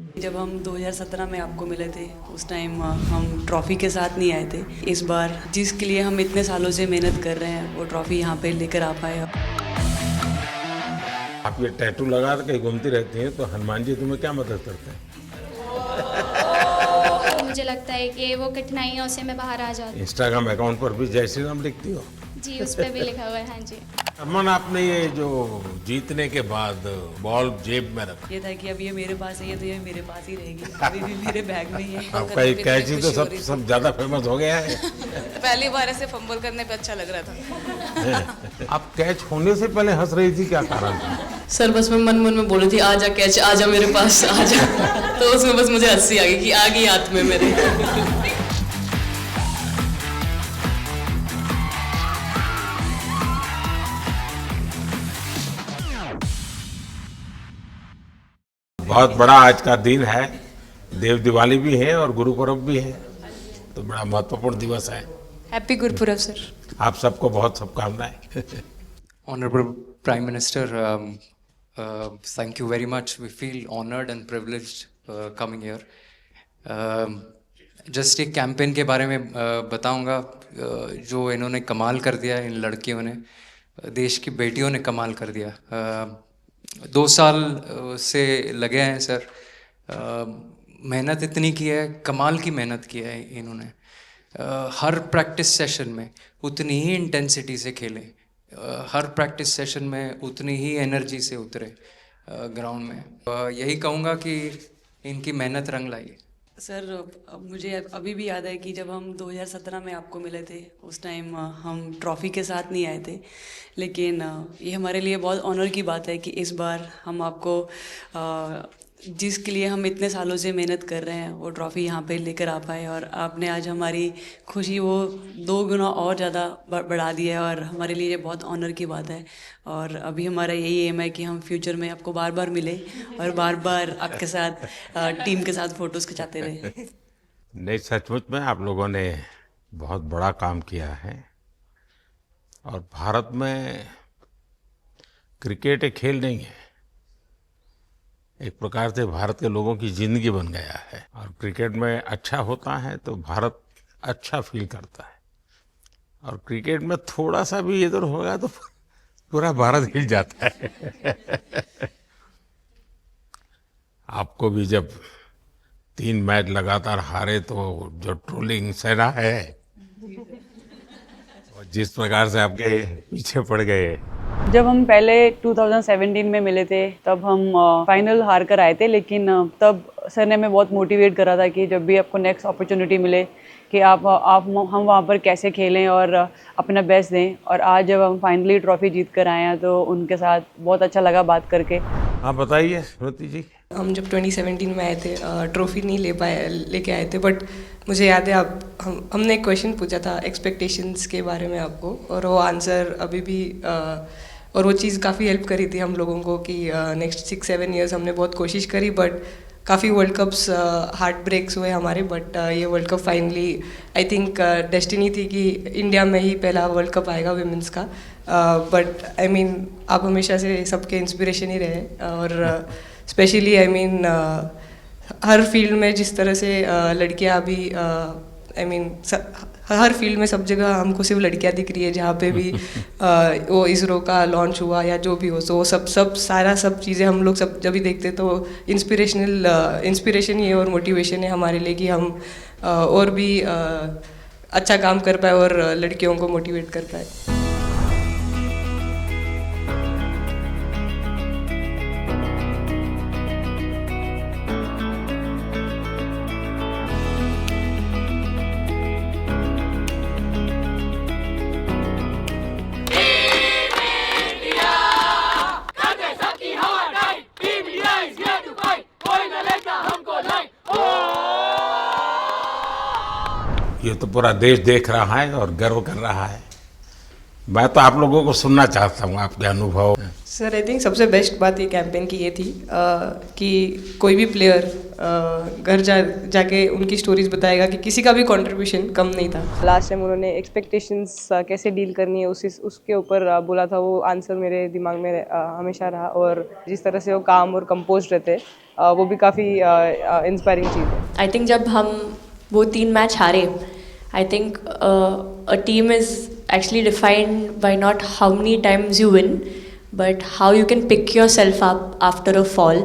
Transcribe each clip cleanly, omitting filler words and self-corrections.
जब हम 2017 में आपको मिले थे उस टाइम हम ट्रॉफ़ी के साथ नहीं आए थे। इस बार जिसके लिए हम इतने सालों से मेहनत कर रहे हैं वो ट्रॉफ़ी यहाँ पे लेकर आ पाए। आप ये टैटू लगा के घूमती रहती हैं तो हनुमान जी तुम्हें क्या मदद करते हैं? मुझे लगता है कि वो कठिनाइयों से मैं बाहर आ जाती इंस्टाग्राम अकाउंट पर भी जय श्री राम लिखती हो? हूँ। जी, उस पर भी लिखा हुआ है। हाँ जी। अमन, आपने ये जो जीतने के बाद बॉल जेब में रखा, ये था कि अब ये मेरे पास है, ये तो ये मेरे पास ही रहेगी, अभी भी मेरे बैग में ही है। आपका ये कैच ही तो सब ज्यादा फेमस हो गया है। पहली बार ऐसे फंबल करने पे अच्छा लग रहा था। आप कैच होने से पहले हंस रही थी, क्या कारण था? सर बस मैं मन मन में बोल रही थी आजा कैच, आजा मेरे पास आजा। तो उसमें बस मुझे हंसी आ गई कि आ गई हाथ में मेरे। बहुत बड़ा आज का दिन है, देव दिवाली भी है और गुरु पर्व भी है, तो बड़ा महत्वपूर्ण दिवस है। Happy Gurpurab sir. आप सबको बहुत शुभकामनाएं। Honorable Prime Minister, thank you very much. We feel honored and privileged coming here. Just एक कैंपेन के बारे में बताऊंगा जो इन्होंने कमाल कर दिया, इन लड़कियों ने, देश की बेटियों ने कमाल कर दिया। 2 साल से लगे हैं सर, मेहनत इतनी की है, कमाल की मेहनत की है इन्होंने। हर प्रैक्टिस सेशन में उतनी ही इंटेंसिटी से खेले, हर प्रैक्टिस सेशन में उतनी ही एनर्जी से उतरे ग्राउंड में। यही कहूँगा कि इनकी मेहनत रंग लाई। सर अब मुझे अभी भी याद है कि जब हम 2017 में आपको मिले थे उस टाइम हम ट्रॉफ़ी के साथ नहीं आए थे, लेकिन ये हमारे लिए बहुत ऑनर की बात है कि इस बार हम आपको जिसके लिए हम इतने सालों से मेहनत कर रहे हैं वो ट्रॉफ़ी यहाँ पे लेकर आ पाए, और आपने आज हमारी खुशी वो 2 गुना और ज़्यादा बढ़ा दिया है, और हमारे लिए ये बहुत ऑनर की बात है। और अभी हमारा यही एम है कि हम फ्यूचर में आपको बार बार मिले और बार बार आपके साथ टीम के साथ फ़ोटोज़ खिंचाते रहे। नहीं, सचमुच में आप लोगों ने बहुत बड़ा काम किया है, और भारत में क्रिकेट एक खेल नहीं है, एक प्रकार से भारत के लोगों की जिंदगी बन गया है। और क्रिकेट में अच्छा होता है तो भारत अच्छा फील करता है, और क्रिकेट में थोड़ा सा भी इधर होगा तो पूरा भारत हिल जाता है। आपको भी जब 3 मैच लगातार हारे तो जो ट्रोलिंग सेना है, और जिस प्रकार से आपके पीछे पड़ गए। जब हम पहले 2017 में मिले थे तब हम फाइनल हार कर आए थे, लेकिन तब सर ने हमें बहुत मोटिवेट करा था कि जब भी आपको नेक्स्ट अपॉर्चुनिटी मिले कि आप हम वहाँ पर कैसे खेलें और अपना बेस्ट दें। और आज जब हम फाइनली ट्रॉफ़ी जीत कर आए हैं तो उनके साथ बहुत अच्छा लगा बात करके। हाँ बताइए श्रुति जी। हम जब 2017 में आए थे ट्रॉफी नहीं लेके आए थे, बट मुझे याद है हमने एक क्वेश्चन पूछा था एक्सपेक्टेशंस के बारे में आपको, और वो आंसर अभी भी और वो चीज़ काफ़ी हेल्प करी थी हम लोगों को कि नेक्स्ट 6-7 ईयर्स हमने बहुत कोशिश करी, बट काफ़ी वर्ल्ड कप्स हार्ट ब्रेक्स हुए हमारे। बट ये world cup finally I think destiny थी कि इंडिया में ही पहला वर्ल्ड कप आएगा विमेंस का। बट आई मीन आप हमेशा से सबके इंस्पिरेशन ही रहे, और specially I mean her field में जिस तरह से लड़कियां अभी आई मीन हर फील्ड में सब जगह हमको सिर्फ लड़कियां दिख रही है, जहाँ पे भी वो इसरो का लॉन्च हुआ या जो भी हो, तो वो सब चीज़ें हम लोग सब जब भी देखते तो इंस्पिरेशन ही है और मोटिवेशन है हमारे लिए कि हम और भी अच्छा काम कर पाए और लड़कियों को मोटिवेट कर पाए। ये तो पूरा देश देख रहा है और गर्व कर रहा है। मैं तो आप लोगों को सुनना चाहता हूँ आपके अनुभव। सर आई थिंक सबसे बेस्ट बात ये कैंपेन की ये थी कि कोई भी प्लेयर घर जाके उनकी स्टोरीज बताएगा कि किसी का भी कंट्रीब्यूशन कम नहीं था। लास्ट टाइम उन्होंने एक्सपेक्टेशंस कैसे डील करनी है उसके ऊपर बोला था, वो आंसर मेरे दिमाग में हमेशा रहा, और जिस तरह से वो काम और कंपोज रहते वो भी काफ़ी इंस्पायरिंग चीज़ है। आई थिंक जब हम वो 3 मैच हारे, I think a team is actually defined by not how many times you win, but how you can pick yourself up after a fall.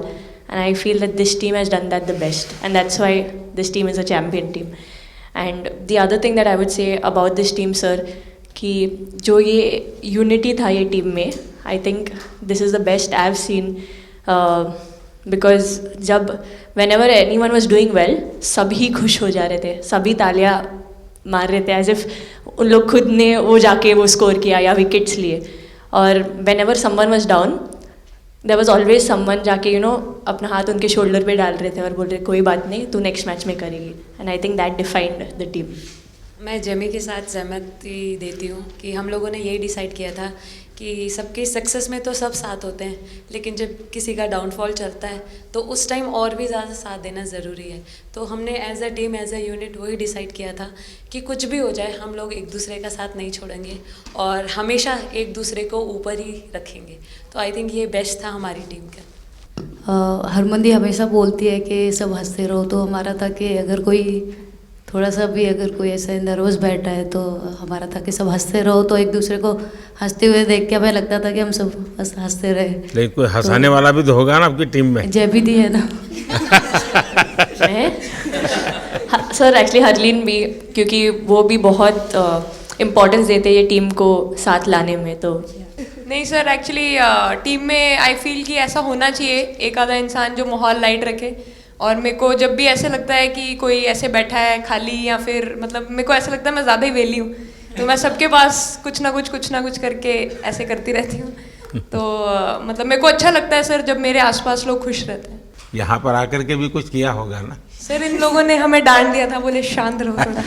And I feel that this team has done that the best, and that's why this team is a champion team. And the other thing that I would say about this team, sir, कि जो ये unity था ये team में, I think this is the best I've seen, because जब whenever anyone was doing well, सभी खुश हो जा रहे थे, सभी तालियां मार रहे थे, एज इफ उन लोग खुद ने वो जाके वो स्कोर किया या विकेट्स लिए। और whenever someone was down, there was always someone जाके अपना हाथ उनके शोल्डर पे डाल रहे थे और बोल रहे कोई बात नहीं, तू नेक्स्ट मैच में करेगी। And I think that defined the team. मैं जेमी के साथ सहमति देती हूँ कि हम लोगों ने यही डिसाइड किया था कि सबकी सक्सेस में तो सब साथ होते हैं, लेकिन जब किसी का डाउनफॉल चलता है तो उस टाइम और भी ज़्यादा साथ देना ज़रूरी है। तो हमने as a team, as a unit वही डिसाइड किया था कि कुछ भी हो जाए हम लोग एक दूसरे का साथ नहीं छोड़ेंगे और हमेशा एक दूसरे को ऊपर ही रखेंगे। तो आई थिंक ये बेस्ट था हमारी टीम का। हरमंदी हमेशा बोलती है कि सब हंसते रहो, तो हमारा था कि अगर कोई थोड़ा सा भी अगर कोई ऐसा नर्वस बैठा है तो हमारा था कि सब हंसते रहो, तो एक दूसरे को हंसते हुए देख के हमें लगता था कि हम सब हंसते रहे। लेकिन कोई हंसाने वाला भी तो होगा ना आपकी टीम में? जयबी दी है ना। सर एक्चुअली हरलीन भी, क्योंकि वो भी बहुत इम्पोर्टेंस देते ये टीम को साथ लाने में। तो नहीं सर, एक्चुअली टीम में आई फील कि ऐसा होना चाहिए, एक आधा इंसान जो माहौल लाइट रखे। और मेरे को जब भी ऐसे लगता है कि कोई ऐसे बैठा है खाली, या फिर मतलब मेरे को ऐसा लगता है मैं ज़्यादा ही वेली हूँ, तो मैं सबके पास कुछ ना कुछ करके ऐसे करती रहती हूँ। तो मतलब मेरे को अच्छा लगता है सर जब मेरे आसपास लोग खुश रहते हैं। यहाँ पर आकर के भी कुछ किया होगा ना सर? इन लोगों ने हमें डांट दिया था, बोले शांत रहो थोड़ा।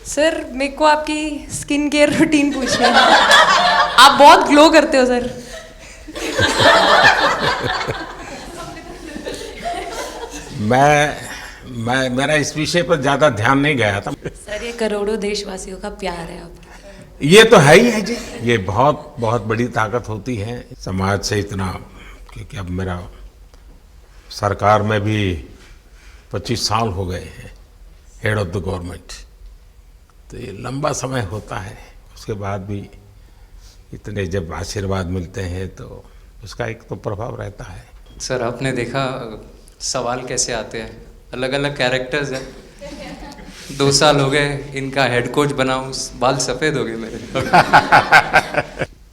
सर मेरे को आपकी स्किन केयर रूटीन पूछनी है। आप बहुत ग्लो करते हो सर। मैं मेरा इस विषय पर ज्यादा ध्यान नहीं गया था। सर ये करोड़ों देशवासियों का प्यार है आपका। ये तो है ही है जी, ये बहुत बहुत बड़ी ताकत होती है समाज से इतना, क्योंकि अब मेरा सरकार में भी 25 साल हो गए हैं हेड ऑफ द गवर्नमेंट, तो ये लंबा समय होता है। उसके बाद भी इतने जब आशीर्वाद मिलते हैं तो उसका एक तो प्रभाव रहता है। सर आपने देखा सवाल कैसे आते हैं, अलग अलग कैरेक्टर्स हैं। 2 साल हो गए इनका हेड कोच बनाऊं, बाल सफ़ेद हो गए मेरे।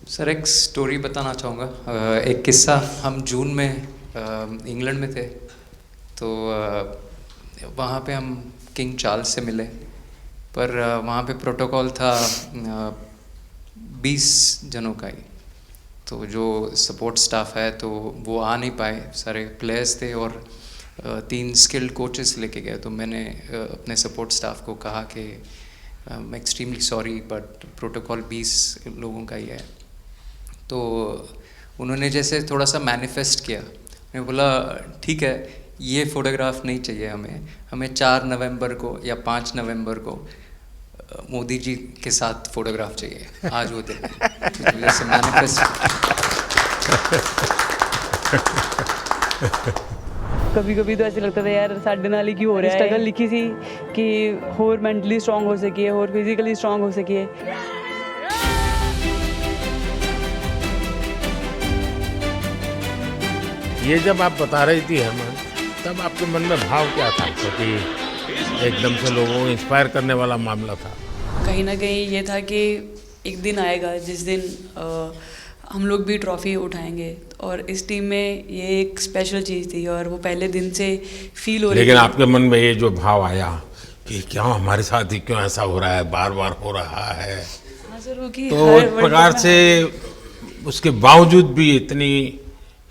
सर एक स्टोरी बताना चाहूँगा, एक किस्सा। हम जून में इंग्लैंड में थे, तो वहाँ पे हम किंग चार्ल्स से मिले, पर वहाँ पे प्रोटोकॉल था 20 जनों का ही। तो जो सपोर्ट स्टाफ है तो वो आ नहीं पाए, सारे प्लेयर्स थे और 3 स्किल्ड कोचेस लेके गए। तो मैंने अपने सपोर्ट स्टाफ को कहा कि I am extremely sorry but protocol 20 लोगों का ही है। तो उन्होंने जैसे थोड़ा सा मैनिफेस्ट किया, मैं बोला ठीक है ये फ़ोटोग्राफ नहीं चाहिए हमें 4 नवंबर को या 5 नवंबर को मोदी जी के साथ फोटोग्राफ चाहिए, आज वो दिन जैसे मैनिफेस्ट। कभी कभी तो ऐसे लगता था यार साढ़े नाल ही क्यों हो रहा है। स्ट्रगल लिखी थी कि होर मेंटली स्ट्रांग हो सकिए, होर फिजिकली स्ट्रांग हो सकिए। ये जब आप बता रही थी हरमन, तब आपके मन में भाव क्या था? क्योंकि एकदम से लोगों को इंस्पायर करने वाला मामला था। कहीं ना कहीं ये था कि एक दिन आएगा जिस दिन हम लोग भी ट्रॉफी उठाएंगे, और इस टीम में ये एक स्पेशल चीज़ थी और वो पहले दिन से फील हो रही थी। लेकिन आपके मन में ये जो भाव आया कि क्यों हमारे साथ ही क्यों ऐसा हो रहा है, बार बार हो रहा है, तो एक प्रकार से उसके बावजूद भी इतनी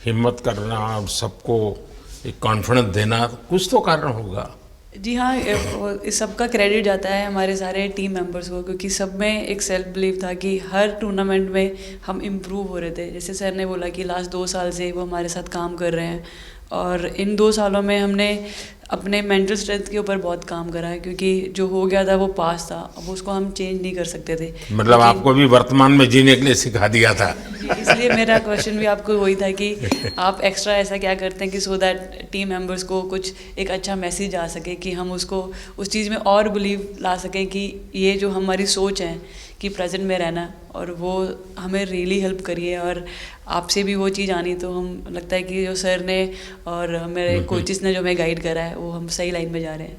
हिम्मत करना और सबको एक कॉन्फिडेंस देना, कुछ तो कारण होगा। जी हाँ, इस सब का क्रेडिट जाता है हमारे सारे टीम मेंबर्स को, क्योंकि सब में एक सेल्फ बिलीव था कि हर टूर्नामेंट में हम इम्प्रूव हो रहे थे। जैसे सर ने बोला कि लास्ट 2 साल से वो हमारे साथ काम कर रहे हैं, और इन 2 सालों में हमने अपने मेंटल स्ट्रेंथ के ऊपर बहुत काम करा है, क्योंकि जो हो गया था वो पास था, अब उसको हम चेंज नहीं कर सकते थे। मतलब आपको भी वर्तमान में जीने के लिए सिखा दिया था। इसलिए मेरा क्वेश्चन भी आपको वही था कि आप एक्स्ट्रा ऐसा क्या करते हैं कि सो दैट टीम मेंबर्स को कुछ एक अच्छा मैसेज आ सके, कि हम उसको उस चीज़ में और बिलीव ला सकें कि ये जो हमारी सोच है कि प्रेजेंट में रहना, और वो हमें रियली हेल्प करिए। और आपसे भी वो चीज़ आनी, तो हम लगता है कि जो सर ने और मेरे कोचेस ने जो हमें गाइड करा है, वो हम सही लाइन में जा रहे हैं।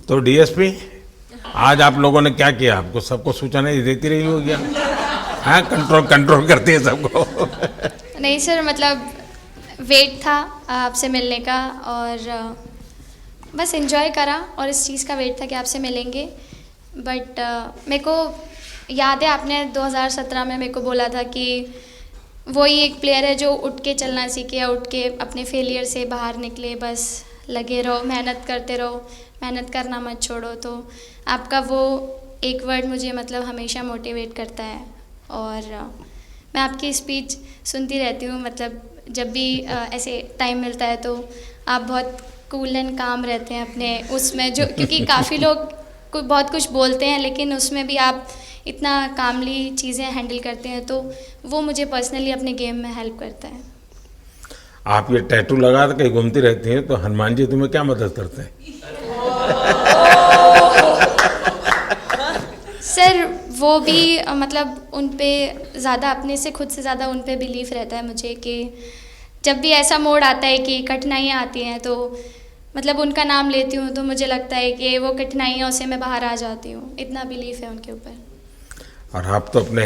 तो डीएसपी, आज आप लोगों ने क्या किया? आपको सबको सूचनाएं देती रही होगी, हाँ? कंट्रोल करती है सबको। नहीं सर, मतलब वेट था आपसे मिलने का, और बस एंजॉय करा, और इस चीज़ का वेट था कि आपसे मिलेंगे। बट मेरे को याद है आपने 2017 में मेरे को बोला था कि वही एक प्लेयर है जो उठ के चलना सीखे, या उठ के अपने फेलियर से बाहर निकले, बस लगे रहो, मेहनत करते रहो, मेहनत करना मत छोड़ो। तो आपका वो एक वर्ड मुझे मतलब हमेशा मोटिवेट करता है, और मैं आपकी स्पीच सुनती रहती हूँ, मतलब जब भी ऐसे टाइम मिलता है तो आप बहुत कूल एंड काम रहते हैं अपने उसमें, जो क्योंकि काफ़ी लोग बहुत कुछ बोलते हैं, लेकिन उसमें भी आप इतना कामली चीज़ें हैंडल करते हैं, तो वो मुझे पर्सनली अपने गेम में हेल्प करता है। आप ये टैटू लगा के कहीं घूमती रहती हैं, तो हनुमान जी तुम्हें क्या मदद करते हैं? सर वो भी मतलब उन पे ज़्यादा, अपने से खुद से ज़्यादा उन पे बिलीफ रहता है मुझे, कि जब भी ऐसा मोड़ आता है कि कठिनाइयाँ आती हैं, तो मतलब उनका नाम लेती हूँ तो मुझे लगता है कि वो कठिनाइयों से मैं बाहर आ जाती हूँ, इतना बिलीफ है उनके ऊपर। और आप तो अपने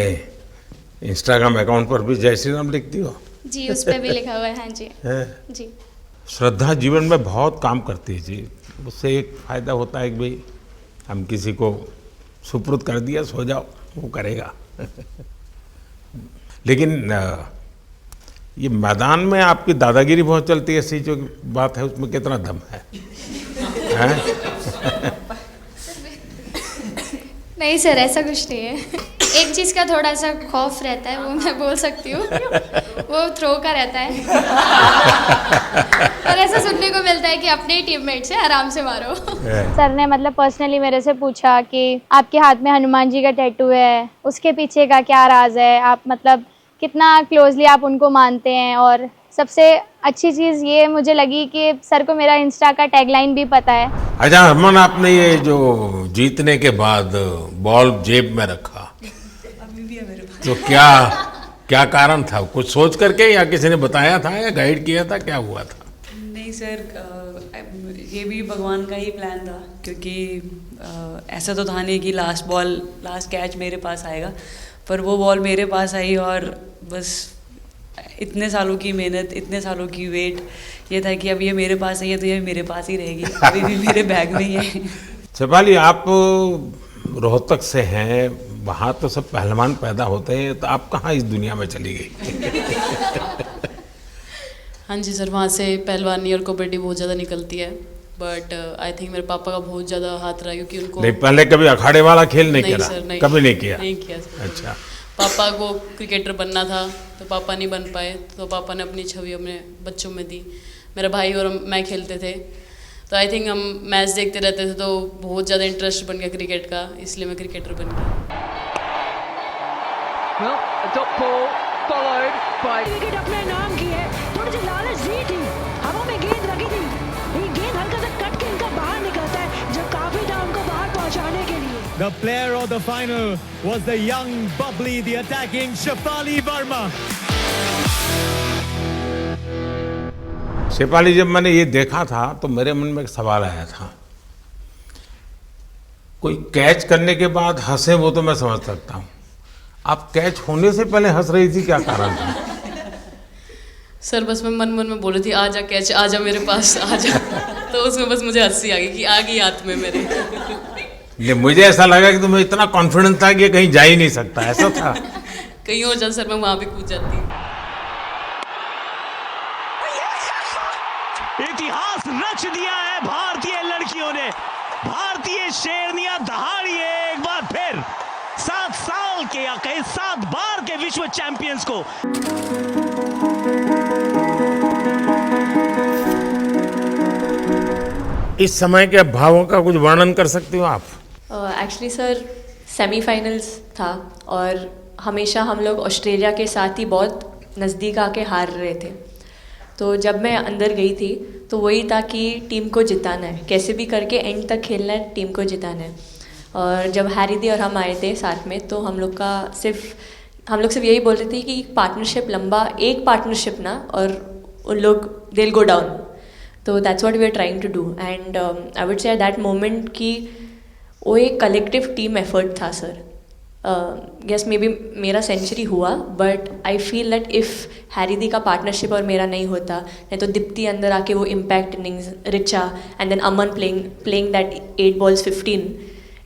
इंस्टाग्राम अकाउंट पर भी जय श्री राम लिखती हो? जी, उस पर भी लिखा हुआ है। हाँ जी। जी। श्रद्धा जीवन में बहुत काम करती है जी। उससे एक फ़ायदा होता है कि भाई हम किसी को सुपुर्द कर दिया, सो जाओ, वो करेगा। लेकिन ये मैदान में आपकी दादागिरी बहुत चलती है, ऐसी जो बात है उसमें कितना दम है? नहीं सर, ऐसा कुछ नहीं है। एक चीज़ का थोड़ा सा खौफ रहता है, वो मैं बोल सकती हूँ, वो थ्रो का रहता है। और ऐसा सुनने को मिलता है कि अपने ही टीममेट से आराम से मारो। सर ने मतलब पर्सनली मेरे से पूछा कि आपके हाथ में हनुमान जी का टैटू है, उसके पीछे का क्या राज है, आप मतलब कितना क्लोजली आप उनको मानते हैं। और सबसे अच्छी चीज़ ये मुझे लगी कि सर को मेरा इंस्टा का टैगलाइन भी पता है। अच्छा हरमन, आपने ये जो जीतने के बाद बॉल जेब में रखा, अभी भी है मेरे पास। तो क्या कारण था? कुछ सोच करके, या किसी ने बताया था, या गाइड किया था, क्या हुआ था? नहीं सर, ये भी भगवान का ही प्लान था, क्योंकि ऐसा तो था नहीं कि लास्ट कैच मेरे पास आएगा, पर वो बॉल मेरे पास आई, और बस इतने सालों की मेहनत, इतने सालों की वेट, ये था कि अब ये मेरे पास आई है तो ये मेरे पास ही रहेगी, अभी भी मेरे बैग में ही है। शेफाली, आप रोहतक से हैं, वहाँ तो सब पहलवान पैदा होते हैं, तो आप कहाँ इस दुनिया में चली गई? हाँ जी सर, वहाँ से पहलवानी और कबड्डी बहुत ज़्यादा निकलती है, बट आई थिंक मेरे पापा का बहुत ज़्यादा हाथ रहा, क्योंकि उनको नहीं, पहले कभी अखाड़े वाला खेल नहीं खेला? सर, नहीं, कभी नहीं किया? नहीं किया सर। अच्छा। पापा को क्रिकेटर बनना था, तो पापा नहीं बन पाए, तो पापा ने अपनी छवि अपने बच्चों में दी। मेरा भाई और मैं खेलते थे, तो आई थिंक हम मैच देखते रहते थे, तो बहुत ज़्यादा इंटरेस्ट बन गया क्रिकेट का, इसलिए मैं क्रिकेटर बन गया। विकेट अपने नाम की है, थोड़ी सी लालच दी थी, हवा में गेंद लगी थी, ये गेंद हल्का सा कट के इनका बाहर निकलता है, जो काफी था उनको बाहर पहुंचाने के लिए। The player of the final was the young, bubbly, the attacking Shefali Verma. Shefali, जब मैंने ये देखा था तो मेरे मन में एक सवाल आया था। कोई कैच करने के बाद हंसे वो तो मैं समझ सकता हूँ, आप कैच होने से पहले हंस रही थी, क्या कारण था? सर बस मैं मन में बोल रही थी, आजा कैच, आजा मेरे पास, आजा। तो उसमें बस मुझे हंसी आ गई कि आ गई हाथ में मेरे। ये मुझे ऐसा लगा कि तुम्हें इतना कॉन्फिडेंस था कि ये कहीं जा ही नहीं सकता, ऐसा था? कहीं और जाता सर, मैं वहाँ पे कूद जाती। इतिहास रच दिया है भारतीय लड़कियों ने भारतीय शेरनियां दहाड़ी है एक बार फिर 7 साल के या कहीं 7 बार के विश्व चैंपियंस को। इस समय के भावों का कुछ वर्णन कर सकते हो आप? एक्चुअली सर सेमीफाइनल्स था और हमेशा हम लोग ऑस्ट्रेलिया के साथ ही बहुत नज़दीक आके हार रहे थे। तो जब मैं अंदर गई थी तो वही था कि टीम को जिताना है, कैसे भी करके एंड तक खेलना है, टीम को जिताना है। और जब हैरी दी और हम आए थे साथ में तो हम लोग सिर्फ यही बोल रहे थे कि पार्टनरशिप लंबा, एक पार्टनरशिप ना, और उन लोग दे विल गो डाउन। तो that's what we are trying to do and I would say at that moment कि वो एक कलेक्टिव टीम एफर्ट था सर। यस मे बी मेरा सेंचुरी हुआ but I feel that if Harry दी का partnership और मेरा नहीं होता, नहीं तो दीप्ति अंदर आके वो impact innings, Richa and then Aman playing that 8 balls 15,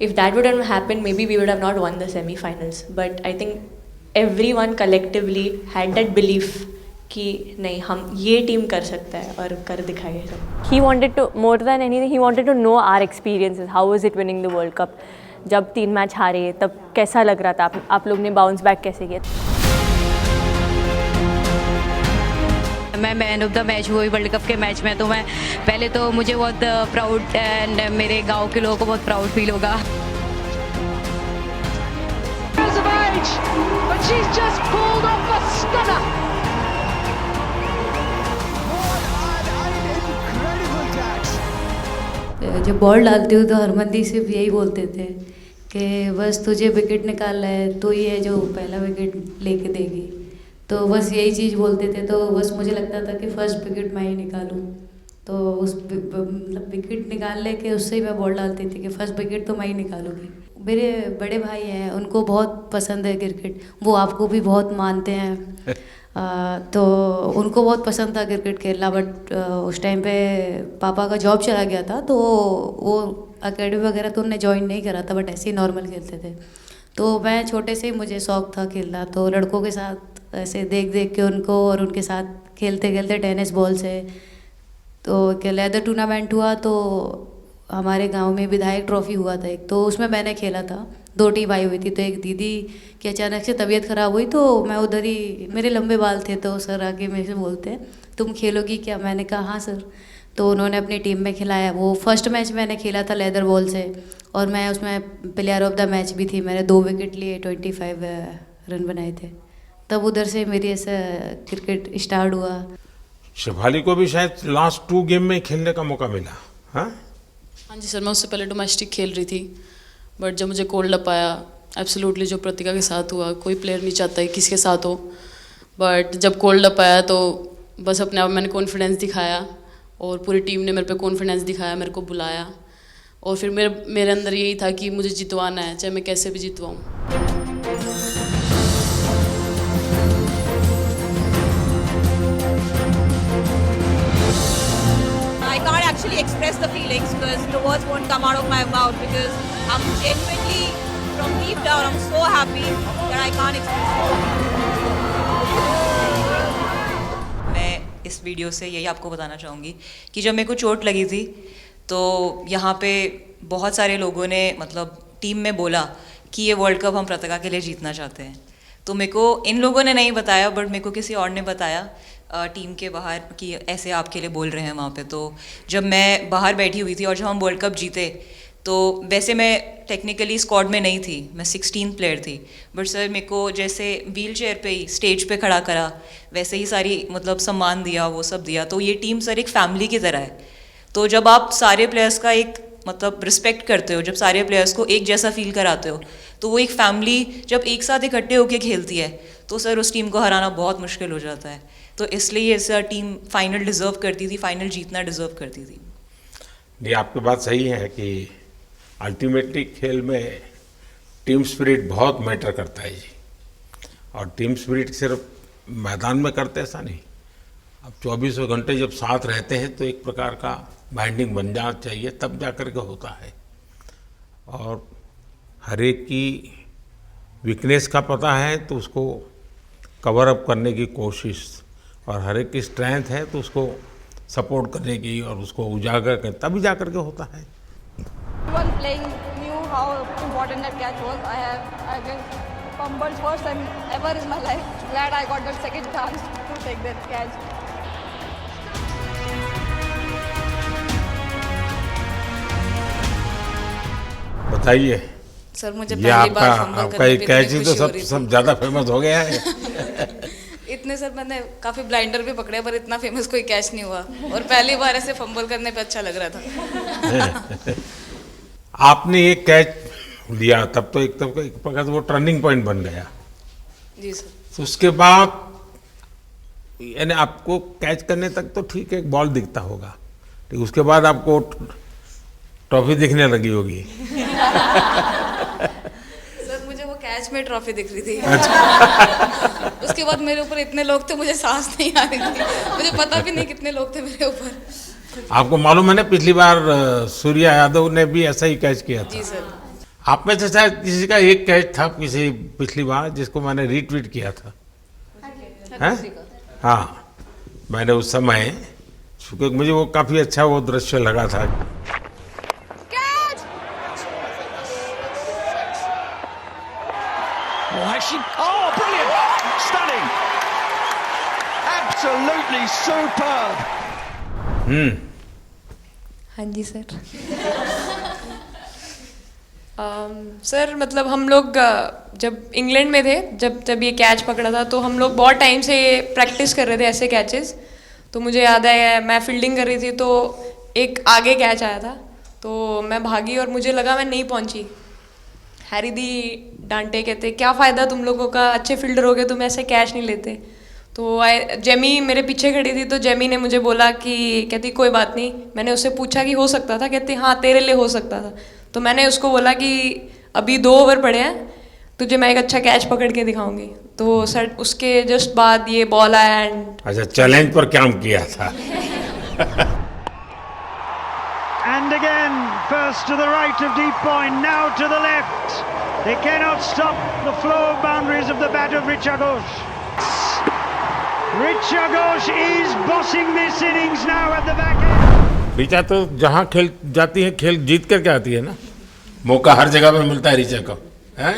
if that would have happened maybe we would have not won the semi-finals, but I think everyone collectively had that belief कि नहीं हम ये टीम कर सकता है और कर दिखाएगा। He wanted to, more than anything, he wanted to know our experiences. How was it winning the World Cup? जब 3 मैच हारे तब कैसा लग रहा था, आप लोग ने बाउंस बैक कैसे किया? मैं मैन ऑफ द मैच हुई वर्ल्ड कप के मैच में, तो मैं पहले तो मुझे बहुत प्राउड एंड मेरे गांव के लोगों को बहुत प्राउड फील होगा। जब बॉल डालती हूँ तो हरमनदी सिर्फ यही बोलते थे कि बस तुझे विकेट निकालना है, तो ये है जो पहला विकेट लेके देगी। तो बस यही चीज़ बोलते थे, तो बस मुझे लगता था कि फर्स्ट विकेट मैं ही निकालूं। तो उस मतलब विकेट निकालने के उससे ही मैं बॉल डालती थी कि फर्स्ट विकेट तो मैं ही निकालूंगी। मेरे बड़े भाई हैं, उनको बहुत पसंद है क्रिकेट, वो आपको भी बहुत मानते हैं। तो उनको बहुत पसंद था क्रिकेट खेलना, बट उस टाइम पे पापा का जॉब चला गया था, तो वो अकेडमी वगैरह तो उन्होंने ज्वाइन नहीं करा था, बट ऐसे ही नॉर्मल खेलते थे। तो मैं छोटे से ही मुझे शौक था खेलना, तो लड़कों के साथ ऐसे देख देख के उनको और उनके साथ खेलते खेलते टेनिस बॉल से, तो एक लेदर टूर्नामेंट हुआ, तो हमारे गांव में विधायक ट्रॉफी हुआ था एक, तो उसमें मैंने खेला था। 2 टीम आई हुई थी, तो एक दीदी की अचानक से तबीयत ख़राब हुई, तो मैं उधर ही, मेरे लंबे बाल थे, तो सर आके मेरे से बोलते हैं तुम खेलोगी क्या? मैंने कहा हाँ सर। तो उन्होंने अपनी टीम में खिलाया। वो फर्स्ट मैच मैंने खेला था लेदर बॉल से, और मैं उसमें प्लेयर ऑफ द मैच भी थी। मैंने 2 विकेट लिए, 25 रन बनाए थे। तब उधर से मेरी ऐसा क्रिकेट स्टार्ट हुआ। शेफाली को भी शायद लास्ट 2 गेम में खेलने का मौका मिला। हाँ जी सर, मैं उससे पहले डोमेस्टिक खेल रही थी, बट जब मुझे कोल्ड अप आया, एब्सोल्युटली जो प्रतिका के साथ हुआ, कोई प्लेयर नहीं चाहता है किसके साथ हो, बट जब कोल्ड अप आया तो बस अपने आप मैंने कॉन्फिडेंस दिखाया, और पूरी टीम ने मेरे पे कॉन्फिडेंस दिखाया, मेरे को बुलाया, और फिर मेरे अंदर यही था कि मुझे जितवाना है, चाहे मैं कैसे भी जितवाऊँ। I can't actually express the feelings because the words won't come out of my mouth, because I'm genuinely from deep down I'm so happy that I can't express it. मैं इस वीडियो से यही आपको बताना चाहूँगी कि जब मेरे को चोट लगी थी तो यहाँ पे बहुत सारे लोगों ने मतलब टीम में बोला कि ये वर्ल्ड कप हम प्रतिका के लिए जीतना चाहते हैं। तो मेरे को इन लोगों ने नहीं बताया, बट मेरे को किसी और ने बताया टीम के बाहर कि ऐसे आपके लिए बोल रहे हैं वहाँ पे। तो जब मैं बाहर बैठी हुई थी और जब हम वर्ल्ड कप जीते, तो वैसे मैं टेक्निकली स्क्वाड में नहीं थी, मैं 16th प्लेयर थी, बट सर मेरे को जैसे व्हील चेयर पे ही स्टेज पे खड़ा करा, वैसे ही सारी मतलब सम्मान दिया, वो सब दिया। तो ये टीम सर एक फैमिली की तरह है। तो जब आप सारे प्लेयर्स का एक मतलब रिस्पेक्ट करते हो, जब सारे प्लेयर्स को एक जैसा फील कराते हो, तो वो एक फैमिली जब एक साथ इकट्ठे होकर खेलती है तो सर उस टीम को हराना बहुत मुश्किल हो जाता है। तो इसलिए सर टीम फाइनल डिज़र्व करती थी, फाइनल जीतना डिज़र्व करती थी। ये आपकी बात सही है कि अल्टीमेटली खेल में टीम स्पिरिट बहुत मैटर करता है जी। और टीम स्पिरिट सिर्फ मैदान में करते ऐसा नहीं, अब 24 घंटे जब साथ रहते हैं तो एक प्रकार का बाइंडिंग बन जाना चाहिए, तब जा कर के होता है। और हर एक की वीकनेस का पता है तो उसको कवर अप करने की कोशिश, और हर एक की स्ट्रेंथ है तो उसको सपोर्ट करने की और उसको उजागर कर, तभी जा करके होता है। Everyone playing knew how important that catch was. I guess fumbled first time ever in my life. Glad I got that second chance to take that catch. बताइए सर मुझे ये पहली बार आपका फंबल आपका करने ये पे कैच इतनी ही तो खुशी हो सब रही थी। सब ज़्यादा फेमस हो गया है। इतने सर मैंने काफ़ी ब्लाइंडर भी पकड़े पर इतना फेमस कोई कैच नहीं हुआ और पहली बार ऐसे फंबल करने पे अच्छा लग रहा था। आपने एक कैच लिया तब तो एक प्रकार से वो टर्निंग पॉइंट बन गया। जी सर। तो उसके बाद यानी आपको कैच करने तक तो ठीक है, एक बॉल दिखता होगा, लेकिन उसके बाद आपको ट्रॉफी दिखने लगी होगी। सर मुझे वो कैच में ट्रॉफी दिख रही थी। अच्छा। उसके बाद मेरे ऊपर इतने लोग थे मुझे सांस नहीं आ रही थी, मुझे पता भी नहीं कितने लोग थे मेरे ऊपर। आपको मालूम है ना, पिछली बार सूर्या यादव ने भी ऐसा ही कैच किया था। जी सर। आप में से शायद किसी का एक कैच था किसी पिछली बार जिसको मैंने रीट्वीट किया था, हैं? हाँ, मैंने उस समय, क्योंकि मुझे वो काफी अच्छा वो दृश्य लगा था। Oh, brilliant! Stunning! Absolutely superb! हाँ जी सर। सर मतलब हम लोग जब इंग्लैंड में थे, जब ये कैच पकड़ा था तो हम लोग बहुत टाइम से प्रैक्टिस कर रहे थे ऐसे कैचेस। तो मुझे याद है मैं फील्डिंग कर रही थी तो एक आगे कैच आया था तो मैं भागी और मुझे लगा मैं नहीं पहुंची। हैरी दी डांटे, कहते क्या फ़ायदा तुम लोगों का, अच्छे फील्डर हो गए तुम ऐसे कैच नहीं लेते। तो जेमी मेरे पीछे खड़ी थी तो जेमी ने मुझे बोला कि कहती कोई बात नहीं। मैंने उससे पूछा कि हो सकता था, कहती हाँ तेरे लिए हो सकता था। तो मैंने उसको बोला कि अभी 2 ओवर पड़े हैं, तुझे मैं एक अच्छा कैच पकड़ के दिखाऊंगी। तो सर उसके जस्ट बाद ये बॉल आया एंड अच्छा, चैलेंज पर काम किया था। And again, first to the right of deep point, now to the left. They cannot stop the flow of boundaries of the bat of Richa Ghosh. Richa Ghosh is bossing this innings now at the back end. Richa तो जहाँ खेल जाती है खेल जीत करके आती है ना, मौका हर जगह में मिलता है ऋचा को, हैं?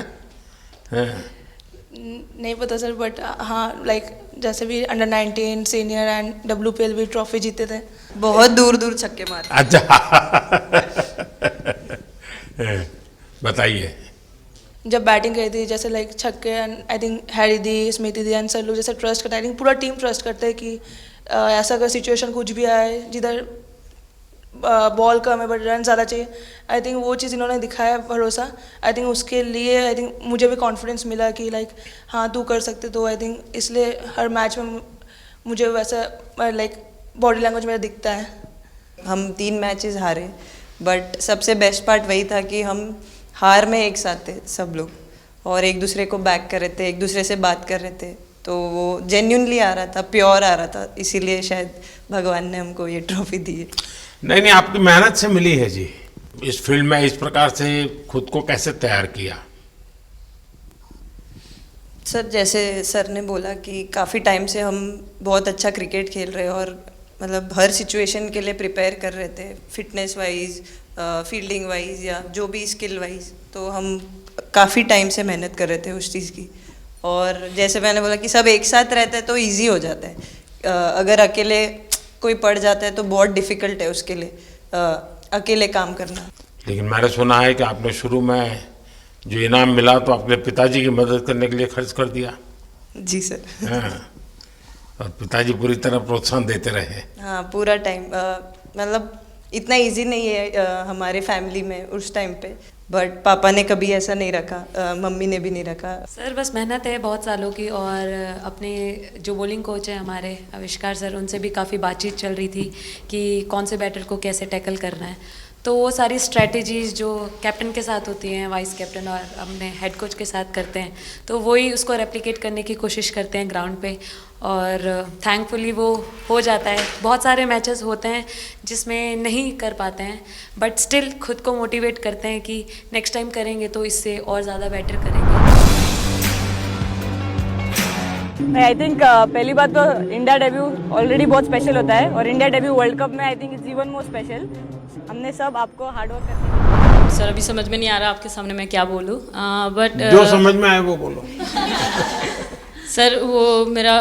नहीं पता सर, बट हाँ लाइक जैसे भी अंडर 19 सीनियर एंड WPL भी ट्रॉफी जीते थे। बहुत दूर दूर छक्के मारे। अच्छा। बताइए। जब बैटिंग करी थी जैसे लाइक छक्के and I think Harry the, Smriti the and sir लोग जैसे ट्रस्ट करते हैं, आई थिंक पूरा टीम ट्रस्ट करता है कि ऐसा अगर सिचुएशन कुछ भी आए जिधर बॉल कम है बट रन ज़्यादा चाहिए, आई थिंक वो चीज़ इन्होंने दिखाया भरोसा। आई थिंक उसके लिए आई थिंक मुझे भी कॉन्फिडेंस मिला कि लाइक हाँ तू कर सकते। तो आई थिंक इसलिए हर मैच में मुझे वैसा लाइक बॉडी लैंग्वेज मेरा दिखता है। हम 3 मैचेस हारे, बट सबसे बेस्ट पार्ट वही था कि हम हार में एक साथ थे सब लोग और एक दूसरे को बैक कर रहे थे, एक दूसरे से बात कर रहे थे। तो वो जेन्युइनली आ रहा था, प्योर आ रहा था, इसीलिए शायद भगवान ने हमको ये ट्रॉफी दी है। नहीं, आपकी मेहनत से मिली है जी। इस फील्ड में इस प्रकार से खुद को कैसे तैयार किया? सर जैसे सर ने बोला कि काफ़ी टाइम से हम बहुत अच्छा क्रिकेट खेल रहे और मतलब हर सिचुएशन के लिए प्रिपेयर कर रहे थे, फिटनेस वाइज, फील्डिंग वाइज या जो भी स्किल वाइज। तो हम काफ़ी टाइम से मेहनत कर रहे थे उस चीज़ की। और जैसे मैंने बोला कि सब एक साथ रहते हैं तो इजी हो जाता है। अगर अकेले कोई पड़ जाता है तो बहुत डिफ़िकल्ट है उसके लिए अकेले काम करना। लेकिन मैंने सुना है कि आपने शुरू में जो इनाम मिला तो अपने पिताजी की मदद करने के लिए खर्च कर दिया। जी सर। हाँ, और पिताजी पूरी तरह प्रोत्साहन देते रहे। हाँ, पूरा टाइम मतलब इतना इजी नहीं है हमारे फैमिली में उस टाइम पे, बट पापा ने कभी ऐसा नहीं रखा, मम्मी ने भी नहीं रखा। सर बस मेहनत है बहुत सालों की, और अपने जो बॉलिंग कोच हैं हमारे आविष्कार सर, उनसे भी काफ़ी बातचीत चल रही थी कि कौन से बैटर को कैसे टैकल करना है। तो वो सारी स्ट्रैटेजीज़ जो कैप्टन के साथ होती हैं, वाइस कैप्टन और अपने हेड कोच के साथ करते हैं, तो वही उसको रेप्लिकेट करने की कोशिश करते हैं ग्राउंड पे, और थैंकफुली वो हो जाता है। बहुत सारे मैचेस होते हैं जिसमें नहीं कर पाते हैं, बट स्टिल खुद को मोटिवेट करते हैं कि नेक्स्ट टाइम करेंगे तो इससे और ज़्यादा बेटर करेंगे। नहीं, आई थिंक पहली बात तो इंडिया डेब्यू ऑलरेडी बहुत स्पेशल होता है और इंडिया डेब्यू वर्ल्ड कप में I think it's even more special. हमने सब आपको हार्ड वर्क करना। सर अभी समझ में नहीं आ रहा आपके सामने मैं क्या बोलूँ, बट जो समझ में आए वो बोलो। सर वो मेरा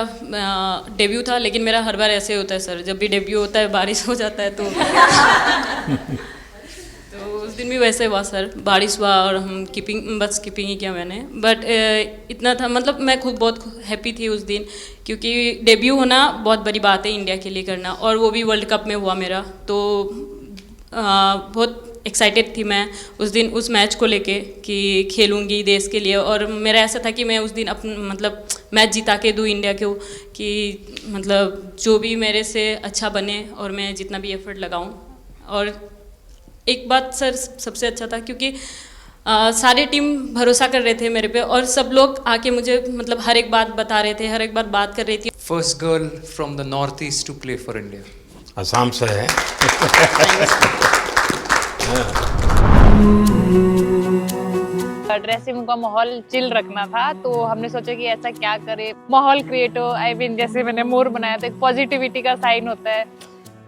डेब्यू था, लेकिन मेरा हर बार ऐसे होता है सर, जब भी डेब्यू होता है बारिश हो जाता है तो उस दिन भी वैसे हुआ सर, बारिश हुआ और हम बस कीपिंग ही किया मैंने। बट इतना था, मतलब मैं खुद बहुत हैप्पी थी उस दिन, क्योंकि डेब्यू होना बहुत बड़ी बात है इंडिया के लिए करना, और वो भी वर्ल्ड कप में हुआ मेरा, तो बहुत एक्साइटेड थी मैं उस दिन उस मैच को लेके कि खेलूँगी देश के लिए। और मेरा ऐसा था कि मैं उस दिन मतलब मैच जिता के दूँ इंडिया को, कि मतलब जो भी मेरे से अच्छा बने और मैं जितना भी एफर्ट लगाऊँ। और एक बात सर सबसे अच्छा था, क्योंकि सारे टीम भरोसा कर रहे थे मेरे पे, और सब लोग आके मुझे मतलब हर एक बात बता रहे थे, हर एक बात कर रही थी। First girl from the north east to play for India. Assam से है। ड्रेसिंग रूम का माहौल चिल रखना था, तो हमने सोचा कि ऐसा क्या करे माहौल क्रिएट हो। आई मीन जैसे मैंने मोर बनाया तो एक पॉजिटिविटी का साइन होता है,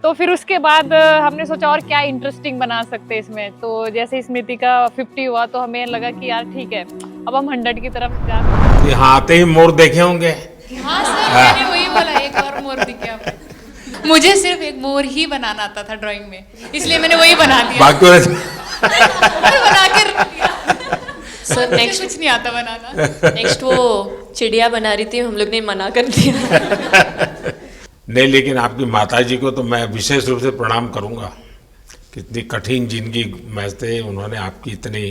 तो फिर उसके बाद हमने सोचा और क्या इंटरेस्टिंग बना सकते हैं इसमें। तो जैसे स्मृति का 50 हुआ तो हमें लगा कि यार ठीक है अब हम 100 की तरफ जा। यहाँ आते ही मोर देखे होंगे। हाँ सर, मैंने वही बोला, एक और मोर दिखे आपको। मुझे सिर्फ एक मोर ही बनाना आता था ड्राइंग में, इसलिए मैंने वही बना दिया। बाकी बना के रख दिया। सर नेक्स्ट कुछ नहीं आता बनाना। नेक्स्ट वो चिड़िया बना रही थी, हम लोग ने मना कर दिया। नहीं, लेकिन आपकी माताजी को तो मैं विशेष रूप से प्रणाम करूंगा। कितनी कठिन जिंदगी में थे, उन्होंने आपकी इतनी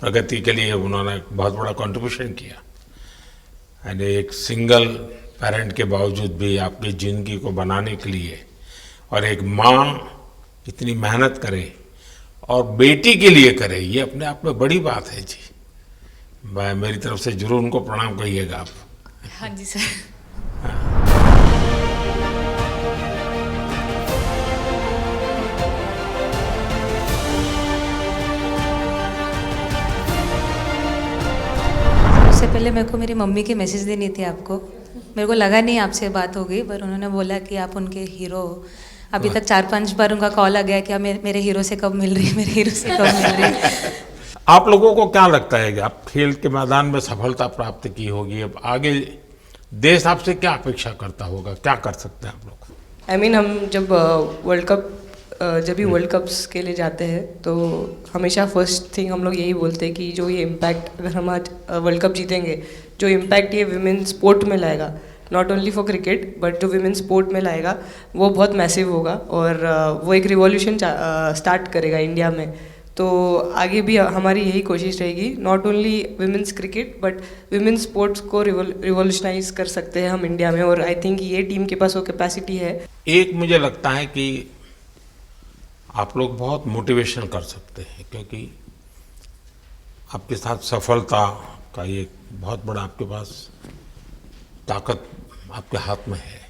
प्रगति के लिए उन्होंने बहुत बड़ा कंट्रीब्यूशन किया। यानी एक सिंगल पेरेंट के बावजूद भी आपकी ज़िंदगी को बनाने के लिए, और एक माँ इतनी मेहनत करे और बेटी के लिए करे, ये अपने आप में बड़ी बात है जी। मैं मेरी तरफ से जरूर उनको प्रणाम कहिएगा आप। हाँ जी सर। उससे पहले मेरे को मेरी मम्मी की मैसेज देनी थी आपको। मेरे को लगा नहीं आपसे बात हो गई, पर उन्होंने बोला कि आप उनके हीरो हो। अभी तक 4-5 बार उनका कॉल आ गया कि आप मेरे हीरो से कब मिल रही है, मेरे हीरो से कब मिल रही है। आप लोगों को क्या लगता है कि आप खेल के मैदान में सफलता प्राप्त की होगी, अब आगे देश आपसे क्या अपेक्षा करता होगा, क्या कर सकते हैं आप लोग? आई मीन हम जब वर्ल्ड कप्स के लिए जाते हैं तो हमेशा फर्स्ट थिंग हम लोग यही बोलते हैं कि जो ये इम्पैक्ट, अगर हम आज वर्ल्ड कप जीतेंगे, जो इम्पैक्ट ये विमेन स्पोर्ट में लाएगा, not only for cricket but जो विमेन स्पोर्ट में लाएगा, वो बहुत मैसिव होगा और वो एक रिवॉल्यूशन स्टार्ट करेगा इंडिया में। तो आगे भी हमारी यही कोशिश रहेगी, not only women's cricket but women sports को रिवॉल्यूशनाइज कर सकते हैं हम इंडिया में, और आई थिंक ये टीम के पास वो कैपेसिटी है। एक मुझे लगता है कि आप लोग बहुत मोटिवेशन कर सकते हैं, क्योंकि आपके साथ सफलता का ये बहुत बड़ा आपके पास ताकत आपके हाथ में है।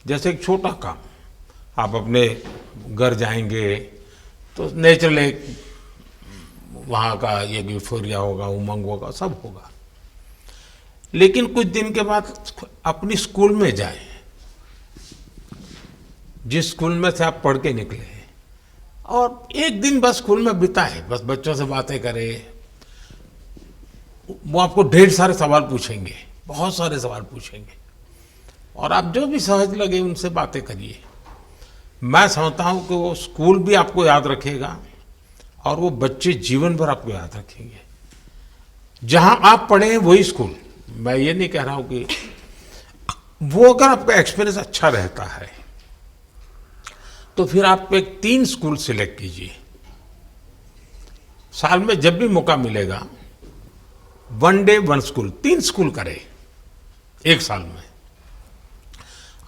जैसे एक छोटा काम, आप अपने घर जाएंगे तो नेचुरल एक वहाँ का ये यूफोरिया होगा, उमंग होगा, सब होगा। लेकिन कुछ दिन के बाद अपनी स्कूल में जाएं, जिस स्कूल में से आप पढ़ के निकले हैं, और एक दिन बस स्कूल में बिताए, बस बच्चों से बातें करें। वो आपको ढेर सारे सवाल पूछेंगे, बहुत सारे सवाल पूछेंगे, और आप जो भी सहज लगे उनसे बातें करिए। मैं समझता हूँ कि वो स्कूल भी आपको याद रखेगा और वो बच्चे जीवन भर आपको याद रखेंगे। जहाँ आप पढ़े हैं वही स्कूल, मैं ये नहीं कह रहा हूँ कि वो अगर आपका एक्सपीरियंस अच्छा रहता है तो फिर आप एक 3 स्कूल सिलेक्ट कीजिए। साल में जब भी मौका मिलेगा 1 डे 1 स्कूल, 3 स्कूल करें एक साल में।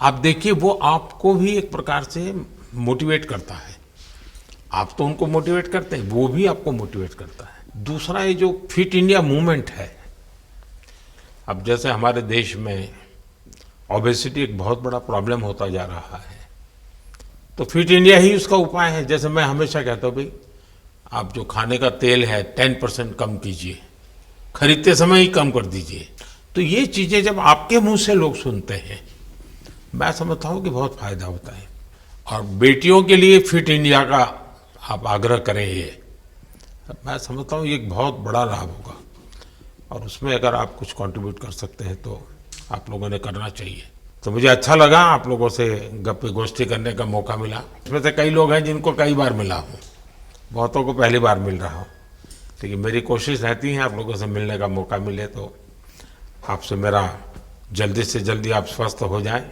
आप देखिए वो आपको भी एक प्रकार से मोटिवेट करता है। आप तो उनको मोटिवेट करते हैं, वो भी आपको मोटिवेट करता है। दूसरा ये जो फिट इंडिया मूवमेंट है, अब जैसे हमारे देश में ओबेसिटी एक बहुत बड़ा प्रॉब्लम होता जा रहा है, तो फिट इंडिया ही उसका उपाय है। जैसे मैं हमेशा कहता हूँ भाई, आप जो खाने का तेल है 10% कम कीजिए, खरीदते समय ही कम कर दीजिए, तो ये चीजें जब आपके मुंह से लोग सुनते हैं, मैं समझता हूँ कि बहुत फायदा होता है। और बेटियों के लिए फिट इंडिया का आप आग्रह करें, ये मैं समझता हूँ ये एक बहुत बड़ा लाभ होगा, और उसमें अगर आप कुछ कंट्रीब्यूट कर सकते हैं तो आप लोगों ने करना चाहिए। तो मुझे अच्छा लगा आप लोगों से गप्पे गोष्ठी करने का मौका मिला। इसमें से कई लोग हैं जिनको कई बार मिला हूँ, बहुतों को पहली बार मिल रहा हूँ, लेकिन मेरी कोशिश रहती है आप लोगों से मिलने का मौका मिले तो आपसे मेरा जल्दी से जल्दी आप स्वस्थ हो जाएं।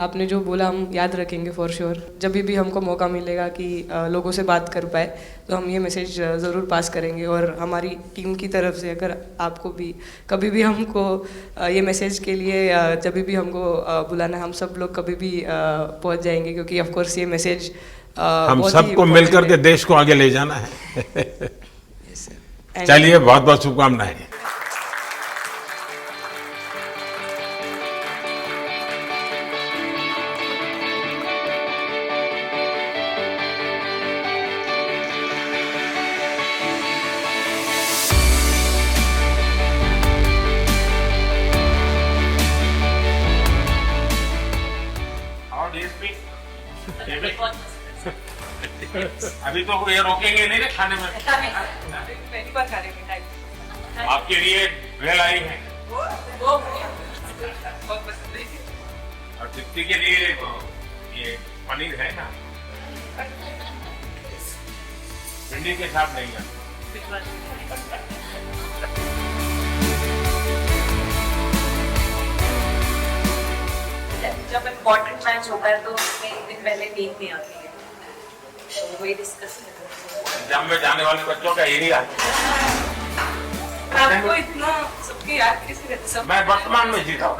आपने जो बोला हम याद रखेंगे फॉर श्योर। जब भी हमको मौका मिलेगा कि लोगों से बात कर पाए तो हम ये मैसेज ज़रूर पास करेंगे। और हमारी टीम की तरफ से अगर आपको भी कभी भी हमको ये मैसेज के लिए जब भी हमको बुलाना, हम सब लोग कभी भी पहुंच जाएंगे, क्योंकि ऑफ कोर्स ये मैसेज हम सबको मिलकर के देश को आगे ले जाना है। चलिए, बहुत बहुत शुभकामनाएं। अभी तो ये रोकेंगे नहीं ना खाने में। पहली बार खा रहे हैं। आपके लिए भेल आई है बहुत पसंद है। और दीप्ति के लिए ये पनीर है ना, भिंडी के साथ नहीं है। जब इम्पोर्टेंट मैच होता है तो उसमें एक दिन पहले नींद नहीं आती है, तो वही डिस्कस करते हैं। एग्जाम में जाने वाले बच्चों का यही हाल है। आपको इतना सबकी याद कैसे रहती है? मैं वर्तमान में जीता हूँ।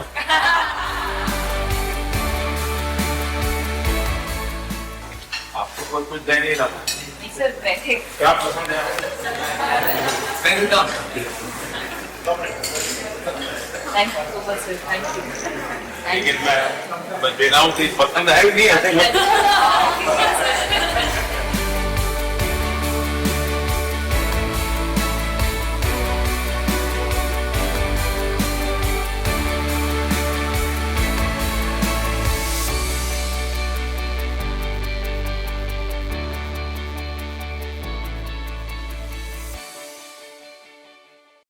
आपको कोई कुछ दे नहीं रहा सर, बैठे क्या पसंद है? Thank you so much sir, thank you. लेकिन मैं दे रहा हूँ, पसंद है भी नहीं है।